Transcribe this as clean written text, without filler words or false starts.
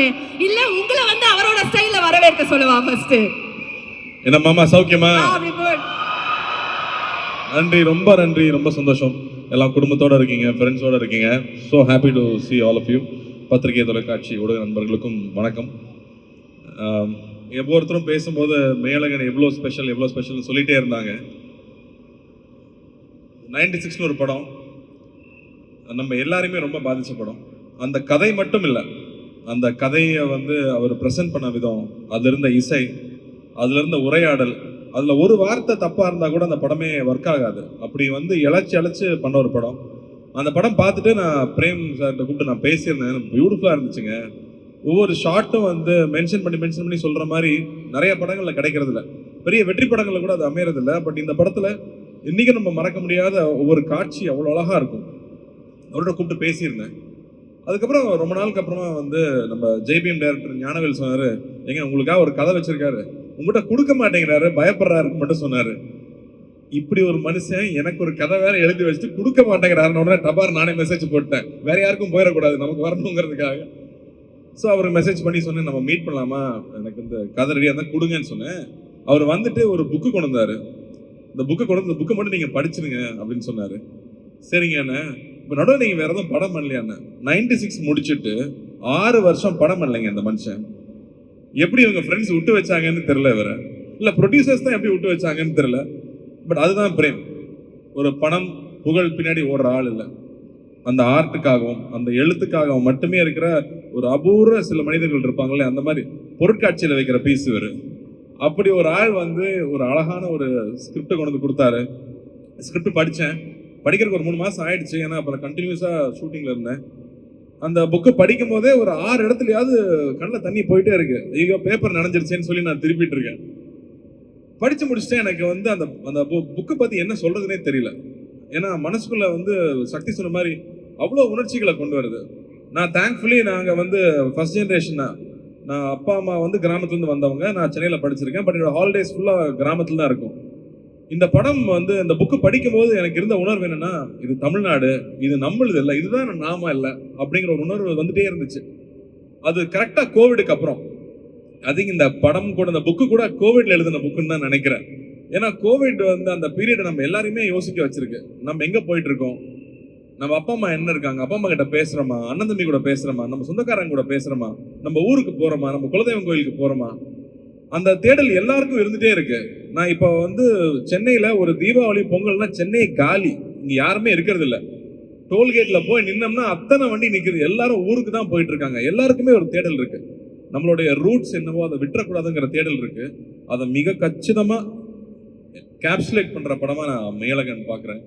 சொல்லணுமே, இல்ல உங்களை வந்து அவரோட ஸ்டைல்ல வரவேற்க சொல்லவா ஃபர்ஸ்ட்? என்ன மாமா சௌக்கியமா? அப்படி போடு. நன்றி, ரொம்ப நன்றி, ரொம்ப சந்தோஷம். எல்லாம் குடும்பத்தோட இருக்கீங்க, ஃப்ரெண்ட்ஸோட இருக்கீங்க. So happy to see all of you. பத்திரிகை தொலைக்காட்சி ஊடக நண்பர்களுக்கும் வணக்கம். ஒவ்வொருத்தரும் பேசும்போது மேலகன் எவ்வளோ ஸ்பெஷல்னு சொல்லிட்டே இருந்தாங்க. 96 ஒரு படம் நம்ம எல்லாருமே ரொம்ப பாதிச்ச படம். அந்த கதை மட்டும் இல்லை, அந்த கதையை வந்து அவர் ப்ரெசென்ட் பண்ண விதம், அதில் இருந்த இசை, அதில் இருந்த உரையாடல், அதில் ஒரு வார்த்தை தப்பாக இருந்தால் கூட அந்த படமே ஒர்க் ஆகாது. அப்படி வந்து இழைச்சி பண்ண ஒரு படம். அந்த படம் பார்த்துட்டு நான் பிரேம் சார்கிட்ட கூப்பிட்டு நான் பேசியிருந்தேன். பியூட்டிஃபுல்லாக இருந்துச்சுங்க. ஒவ்வொரு ஷார்ட்டும் வந்து மென்ஷன் பண்ணி சொல்கிற மாதிரி நிறைய படங்களில் கிடைக்கிறதில்ல. பெரிய வெற்றி படங்களில் கூட அது அமையறதில்ல. பட் இந்த படத்தில் இன்றைக்கும் நம்ம மறக்க முடியாத ஒவ்வொரு காட்சி அவ்வளோ அழகாக இருக்கும். அவரோட கூப்பிட்டு பேசியிருந்தேன். அதுக்கப்புறம் ரொம்ப நாளுக்கு அப்புறமா வந்து நம்ம ஜேபிஎம் டைரக்டர் ஞானவேல் சொன்னார், எங்க உங்களுக்காக ஒரு கதை வச்சிருக்காரு, உங்கள்கிட்ட கொடுக்க மாட்டேங்கிறாரு, பயப்படுறாருன்னு மட்டும் சொன்னார். இப்படி ஒரு மனுஷன் எனக்கு ஒரு கதை வேற எழுதி வச்சுட்டு கொடுக்க மாட்டேங்கிறாருன்னு உடனே டபார் நானே மெசேஜ் போட்டேன். வேற யாருக்கும் போயிடக்கூடாது, நமக்கு வரணுங்கிறதுக்காக. ஸோ அவருக்கு மெசேஜ் பண்ணி சொன்னேன், நம்ம மீட் பண்ணலாமா, எனக்கு இந்த கதை ரெடியாக தான் கொடுங்கன்னு சொன்னேன். அவர் வந்துட்டு ஒரு புக்கு கொண்டு வந்தார். இந்த புக்கை மட்டும் நீங்கள் படிச்சிருங்க அப்படின்னு சொன்னார். சரிங்க அண்ணே, இப்போ நடுவில் நீங்கள் வேற எதுவும் படம் பண்ணலையாண்ணே? 96 முடிச்சுட்டு 6 வருஷம் படம் பண்ணலைங்க இந்த மனுஷன். எப்படி இவங்க ஃப்ரெண்ட்ஸ் விட்டு வச்சாங்கன்னு தெரியல, இவர இல்லை ப்ரொடியூசர்ஸ் தான் எப்படி விட்டு வச்சாங்கன்னு தெரியல. பட் அதுதான் பிரேம். ஒரு பணம் புகழ் பின்னாடி ஓடுற ஆள் இல்லை, அந்த ஆர்ட்டுக்காகவும் அந்த எழுத்துக்காகவும் மட்டுமே இருக்கிற ஒரு அபூர்வ சில மனிதர்கள் இருப்பாங்களே, அந்த மாதிரி பொருட்காட்சியில் வைக்கிற பீஸ் இவர். அப்படி ஒரு ஆள் வந்து ஒரு அழகான ஒரு ஸ்கிரிப்டை கொண்டு வந்து கொடுத்தாரு. ஸ்கிரிப்ட் படித்தேன். படிக்கிறதுக்கு ஒரு 3 மாதம் ஆயிடுச்சு. ஏன்னா அப்புறம் கண்டினியூஸாக ஷூட்டிங்கில் இருந்தேன். அந்த புக்கு படிக்கும் போதே ஒரு 6 இடத்துலையாவது கண்ணில் தண்ணி போயிட்டே இருக்கு. ஐயோ பேப்பர் நனைஞ்சிருச்சேன்னு சொல்லி நான் திருப்பிட்டு இருக்கேன். படித்து முடிச்சுட்டு எனக்கு வந்து அந்த அந்த புக்கை பற்றி என்ன சொல்கிறதுனே தெரியல. ஏன்னா மனசுக்குள்ளே வந்து சக்தி சொன்ன மாதிரி அவ்வளோ உணர்ச்சிகளை கொண்டு வருது. நான் தேங்க்ஃபுல்லி நாங்கள் வந்து ஃபர்ஸ்ட் ஜென்ரேஷன் தான். நான் அப்பா அம்மா வந்து கிராமத்துலேருந்து வந்தவங்க. நான் சென்னையில் படிச்சிருக்கேன். பட் என்னோட ஹாலிடேஸ் ஃபுல்லாக கிராமத்தில் தான் இருக்கும். இந்த படம் வந்து இந்த புக்கு படிக்கும்போது எனக்கு இருந்த உணர்வு என்னன்னா, இது தமிழ்நாடு, இது நம்மளுது இல்லை, இதுதான் நாம இல்லை அப்படிங்கிற ஒரு உணர்வு வந்துட்டே இருந்துச்சு. அது கரெக்டாக கோவிடுக்கு அப்புறம். அது இந்த படம் கூட இந்த புக்கு கூட கோவிட்ல எழுதின புக்குன்னு தான் நினைக்கிறேன். ஏன்னா கோவிட் வந்து அந்த பீரியட் நம்ம எல்லாரையுமே யோசிக்க வச்சிருக்கு. நம்ம எங்க போயிட்டு இருக்கோம், நம்ம அப்பா அம்மா என்ன இருக்காங்க, அப்பா அம்மா கிட்ட பேசுறோமா, அண்ணன் தம்பி கூட பேசுறோமா, நம்ம சொந்தக்காரங்க கூட பேசுறோமா, நம்ம ஊருக்கு போறோமா, நம்ம குலதெய்வம் கோயிலுக்கு போறோமா, அந்த தேடல் எல்லாருக்கும் இருந்துட்டே இருக்கு. நான் இப்போ வந்து சென்னையில ஒரு தீபாவளி பொங்கல்னா சென்னை காலி, இங்க யாருமே இருக்கிறது இல்லை. டோல்கேட்ல போய் நின்னோம்னா அத்தனை வண்டி நிக்குது. எல்லாரும் ஊருக்கு தான் போயிட்டு இருக்காங்க. எல்லாருக்குமே ஒரு தேடல் இருக்கு. நம்மளுடைய ரூட்ஸ் என்னவோ அதை விட்டுறக்கூடாதுங்கிற தேடல் இருக்கு. அதை மிக கச்சிதமா கேப்சுலேட் பண்ற படமா நான் மேலகன் பார்க்குறேன்.